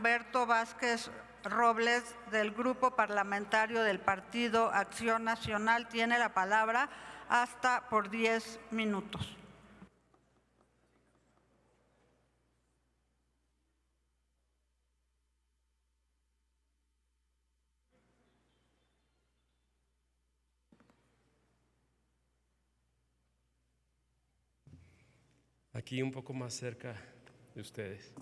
Humberto Vázquez Robles, del Grupo Parlamentario del Partido Acción Nacional. Tiene la palabra hasta por 10 minutos. Aquí un poco más cerca de ustedes.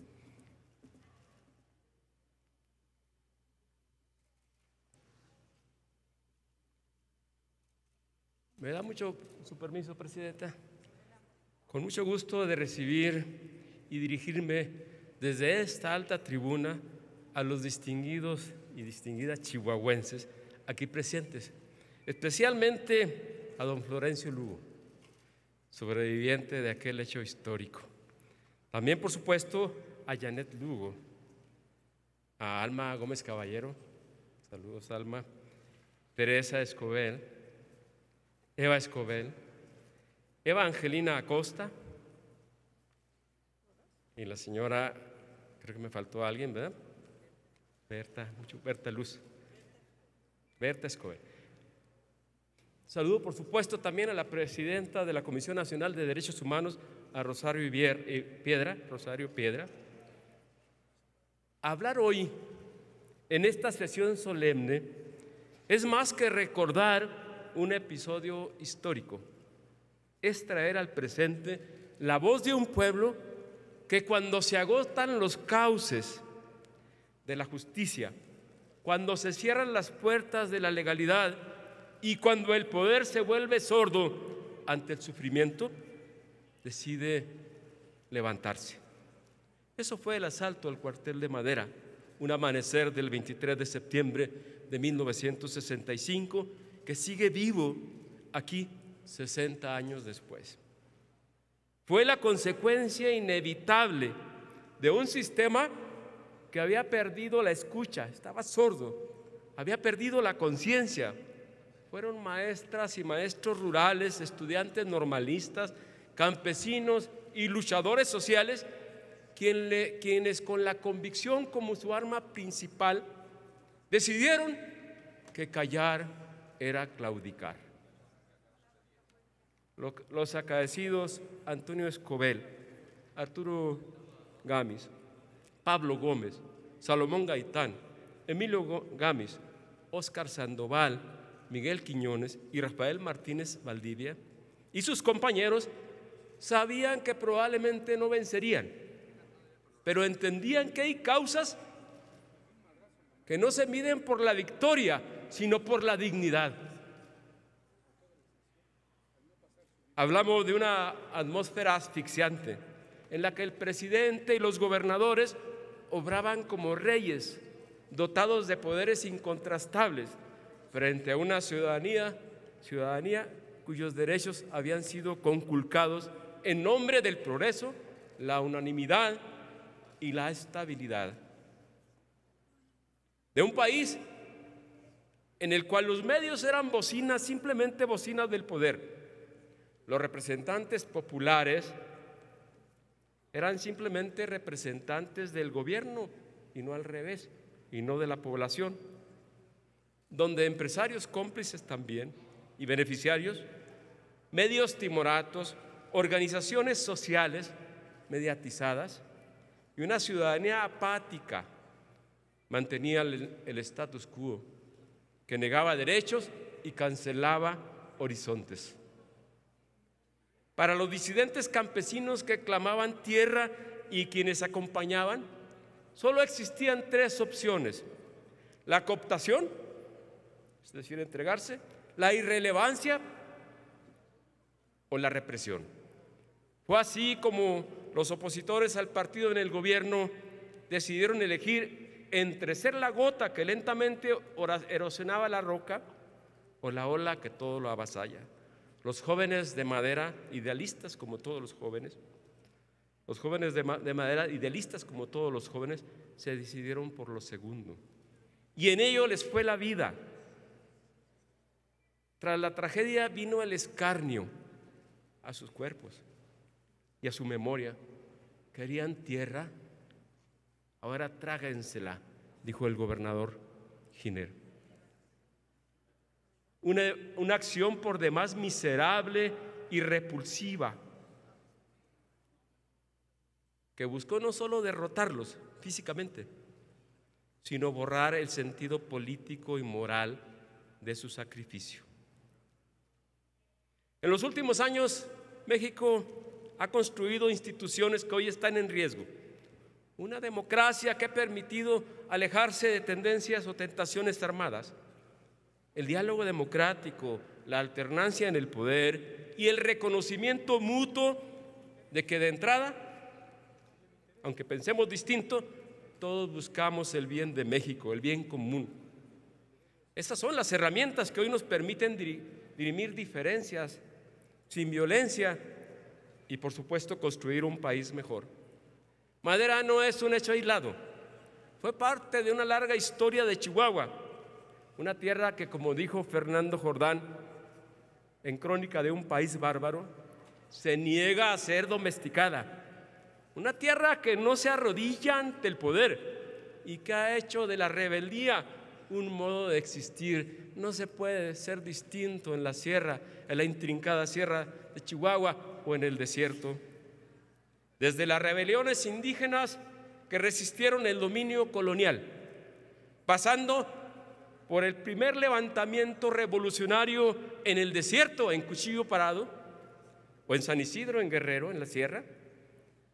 Me da mucho su permiso, Presidenta, con mucho gusto de recibir y dirigirme desde esta alta tribuna a los distinguidos y distinguidas chihuahuenses aquí presentes, especialmente a don Florencio Lugo, sobreviviente de aquel hecho histórico. También, por supuesto, a Janet Lugo, a Alma Gómez Caballero, saludos Alma, Teresa Escobel, Eva Escobel, Eva Angelina Acosta y la señora, creo que me faltó alguien, ¿verdad? Berta Luz, Berta Escobel. Saludo, por supuesto, también a la presidenta de la Comisión Nacional de Derechos Humanos, a Rosario Piedra. Hablar hoy en esta sesión solemne es más que recordar un episodio histórico, es traer al presente la voz de un pueblo que, cuando se agotan los cauces de la justicia, cuando se cierran las puertas de la legalidad y cuando el poder se vuelve sordo ante el sufrimiento, decide levantarse. Eso fue el asalto al cuartel de Madera, un amanecer del 23 de septiembre de 1965, que sigue vivo aquí 60 años después. Fue la consecuencia inevitable de un sistema que había perdido la escucha, estaba sordo, había perdido la conciencia. Fueron maestras y maestros rurales, estudiantes normalistas, campesinos y luchadores sociales quienes, con la convicción como su arma principal, decidieron que callar era claudicar. Los acaecidos Antonio Escobel, Arturo Gámez, Pablo Gómez, Salomón Gaitán, Emilio Gámez, Óscar Sandoval, Miguel Quiñones y Rafael Martínez Valdivia y sus compañeros sabían que probablemente no vencerían, pero entendían que hay causas que no se miden por la victoria, sino por la dignidad. Hablamos de una atmósfera asfixiante en la que el presidente y los gobernadores obraban como reyes, dotados de poderes incontrastables, frente a una ciudadanía cuyos derechos habían sido conculcados en nombre del progreso, la unanimidad y la estabilidad. De un país en el cual los medios eran bocinas, simplemente bocinas del poder. Los representantes populares eran simplemente representantes del gobierno y no al revés, y no de la población, donde empresarios cómplices también y beneficiarios, medios timoratos, organizaciones sociales mediatizadas y una ciudadanía apática mantenía el status quo, que negaba derechos y cancelaba horizontes. Para los disidentes campesinos que clamaban tierra y quienes acompañaban, solo existían tres opciones: la cooptación, es decir, entregarse, la irrelevancia o la represión. Fue así como los opositores al partido en el gobierno decidieron elegir entre ser la gota que lentamente erosionaba la roca o la ola que todo lo avasalla. Los jóvenes de Madera, idealistas como todos los jóvenes, de Madera, idealistas como todos los jóvenes, se decidieron por lo segundo. Y en ello les fue la vida. Tras la tragedia vino el escarnio a sus cuerpos y a su memoria. Querían tierra, Ahora tráguensela, dijo el gobernador Giner. Una acción por demás miserable y repulsiva, que buscó no solo derrotarlos físicamente, sino borrar el sentido político y moral de su sacrificio. En los últimos años, México ha construido instituciones que hoy están en riesgo. Una democracia que ha permitido alejarse de tendencias o tentaciones armadas. El diálogo democrático, la alternancia en el poder y el reconocimiento mutuo de que de entrada, aunque pensemos distinto, todos buscamos el bien de México, el bien común. Esas son las herramientas que hoy nos permiten dirimir diferencias sin violencia y, por supuesto, construir un país mejor. Madera no es un hecho aislado, fue parte de una larga historia de Chihuahua, una tierra que, como dijo Fernando Jordán en Crónica de un país bárbaro, se niega a ser domesticada. Una tierra que no se arrodilla ante el poder y que ha hecho de la rebeldía un modo de existir. No se puede ser distinto en la sierra, en la intrincada sierra de Chihuahua o en el desierto. Desde las rebeliones indígenas que resistieron el dominio colonial, pasando por el primer levantamiento revolucionario en el desierto, en Cuchillo Parado, o en San Isidro, en Guerrero, en la sierra,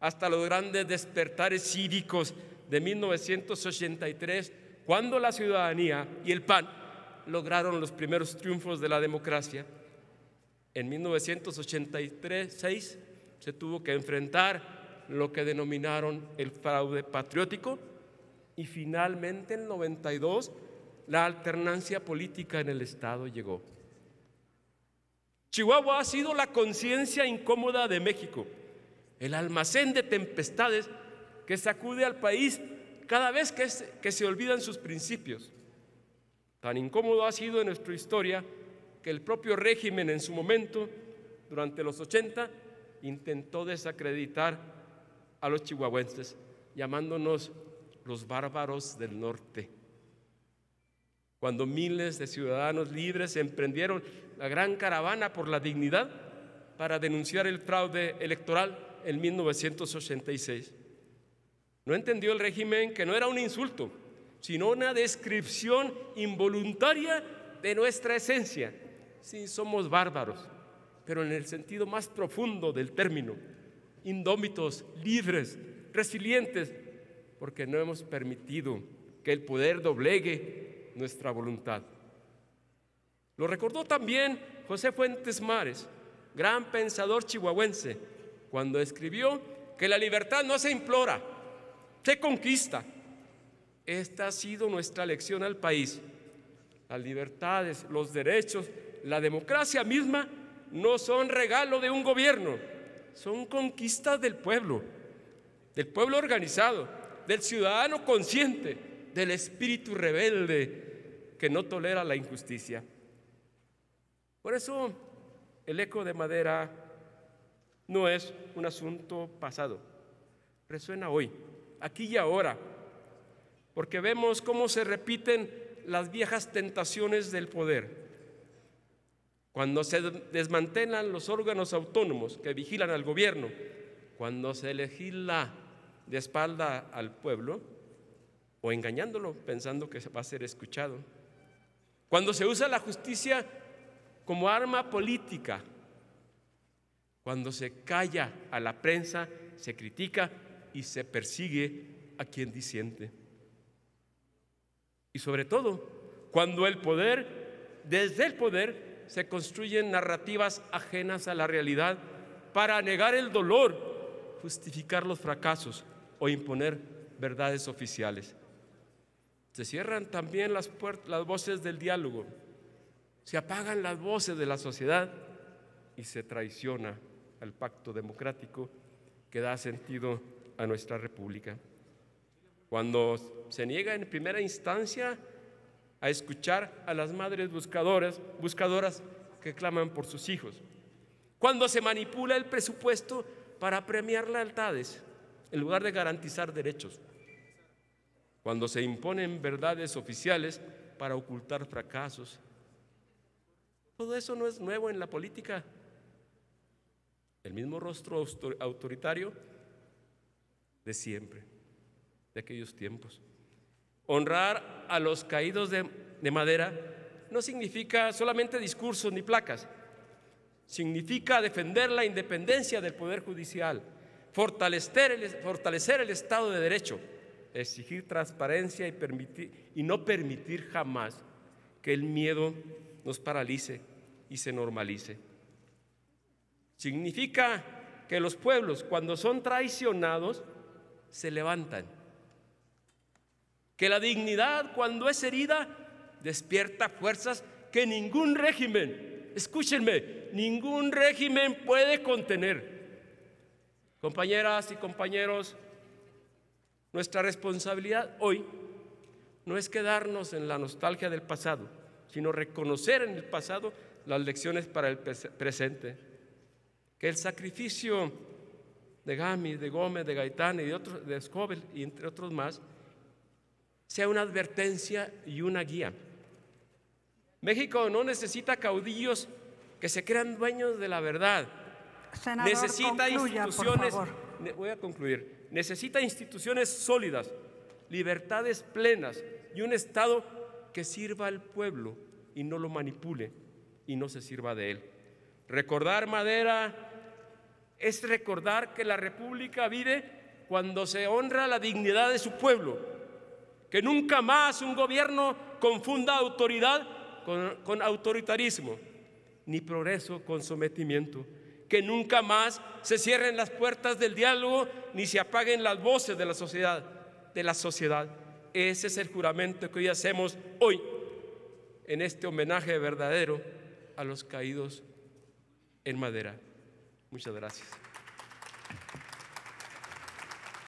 hasta los grandes despertares cívicos de 1983, cuando la ciudadanía y el PAN lograron los primeros triunfos de la democracia. En 1986 se tuvo que enfrentar lo que denominaron el fraude patriótico y finalmente en 92 la alternancia política en el Estado llegó. Chihuahua ha sido la conciencia incómoda de México, el almacén de tempestades que sacude al país cada vez que se olvidan sus principios. Tan incómodo ha sido en nuestra historia que el propio régimen en su momento, durante los 80, intentó desacreditar a los chihuahuenses, llamándonos los bárbaros del norte. Cuando miles de ciudadanos libres emprendieron la gran caravana por la dignidad para denunciar el fraude electoral en 1986. No entendió el régimen que no era un insulto, sino una descripción involuntaria de nuestra esencia. Sí, somos bárbaros, pero en el sentido más profundo del término, indómitos, libres, resilientes, porque no hemos permitido que el poder doblegue nuestra voluntad. Lo recordó también José Fuentes Mares, gran pensador chihuahuense, cuando escribió que la libertad no se implora, se conquista. Esta ha sido nuestra lección al país. Las libertades, los derechos, la democracia misma no son regalo de un gobierno, son conquistas del pueblo organizado, del ciudadano consciente, del espíritu rebelde que no tolera la injusticia. Por eso el eco de Madera no es un asunto pasado, resuena hoy, aquí y ahora, porque vemos cómo se repiten las viejas tentaciones del poder. Cuando se desmantelan los órganos autónomos que vigilan al gobierno, cuando se legisla de espalda al pueblo o engañándolo pensando que va a ser escuchado, cuando se usa la justicia como arma política, cuando se calla a la prensa, se critica y se persigue a quien disiente. Y sobre todo, cuando el poder, desde el poder, se construyen narrativas ajenas a la realidad para negar el dolor, justificar los fracasos o imponer verdades oficiales. Se cierran también las voces del diálogo, se apagan las voces de la sociedad y se traiciona al pacto democrático que da sentido a nuestra república. Cuando se niega en primera instancia a escuchar a las madres buscadoras que claman por sus hijos. Cuando se manipula el presupuesto para premiar lealtades en lugar de garantizar derechos. cuando se imponen verdades oficiales para ocultar fracasos. Todo eso no es nuevo en la política. El mismo rostro autoritario de siempre, de aquellos tiempos. Honrar a los caídos de madera no significa solamente discursos ni placas. Significa defender la independencia del Poder Judicial, fortalecer el Estado de Derecho, exigir transparencia y no permitir jamás que el miedo nos paralice y se normalice. Significa que los pueblos, cuando son traicionados, se levantan. Que la dignidad, cuando es herida, despierta fuerzas que ningún régimen, escúchenme, ningún régimen puede contener. Compañeras y compañeros, nuestra responsabilidad hoy no es quedarnos en la nostalgia del pasado, sino reconocer en el pasado las lecciones para el presente. Que el sacrificio de Gami, de Gómez, de Gaitán y de otros, de Escobar y entre otros más, sea una advertencia y una guía. México no necesita caudillos que se crean dueños de la verdad. Senador, necesita concluya, instituciones, por favor. voy a concluir, necesita instituciones sólidas, libertades plenas y un Estado que sirva al pueblo y no lo manipule y no se sirva de él. Recordar Madera es recordar que la República vive cuando se honra la dignidad de su pueblo, que nunca más un gobierno confunda autoridad con autoritarismo, ni progreso con sometimiento, que nunca más se cierren las puertas del diálogo ni se apaguen las voces de la sociedad. Ese es el juramento que hoy hacemos hoy en este homenaje verdadero a los caídos en Madera. Muchas gracias.